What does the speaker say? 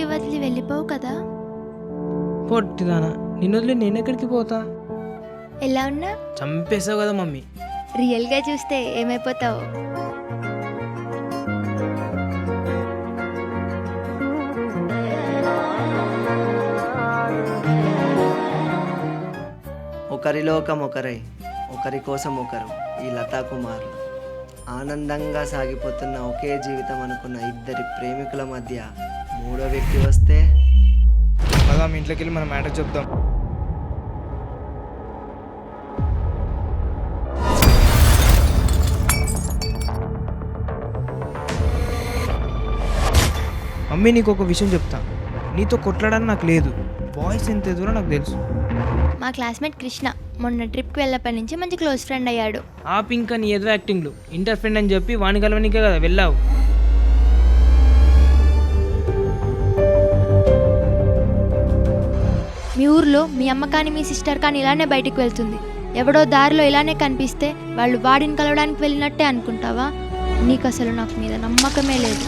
ఎవ్వరికి వదిలి వెళ్ళిపోవు కదా. పొట్టిదానా, నిన్ను వదిలి నేనెక్కడికి పోతా? ఎలా ఉన్నా చంపేసావు కదా మమ్మీ. రియల్గా చూస్తే ఏమైపోతావు. ఒకరి లోకం ఒకరై ఒకరి కోసం ఒకరు ఈ లతా కుమార్లు ఆనందంగా సాగిపోతున్న ఒకే జీవితం అనుకున్న ఇద్దరి ప్రేమికుల మధ్య మూడో వ్యక్తి వస్తే కదా మీ ఇంట్లోకి వెళ్ళి మన మ్యాటర్ చెప్దాం. మమ్మీ నీకు ఒక విషయం చెప్తా, నీతో కొట్లాడని నాకు లేదు. బాయ్స్ ఎంత ఎదురో నాకు తెలుసు. మా క్లాస్మేట్ కృష్ణ మొన్న ట్రిప్కి వెళ్ళప్పటి నుంచి మంచి క్లోజ్ ఫ్రెండ్ అయ్యాడు. ఆ పింక్ నీ ఏదో యాక్టింగ్లు ఇంటర్ ఫ్రెండ్ అని చెప్పి వాణి కలవనికే కదా వెళ్ళావు. మీ ఊర్లో మీ అమ్మ కానీ మీ సిస్టర్ కానీ ఇలానే బయటికి వెళ్తుంది. ఎవడో దారిలో ఇలానే కనిపిస్తే వాళ్ళు వాడిని కలవడానికి వెళ్ళినట్టే అనుకుంటావా? నీకు అసలు నాకు మీద నమ్మకమే లేదు.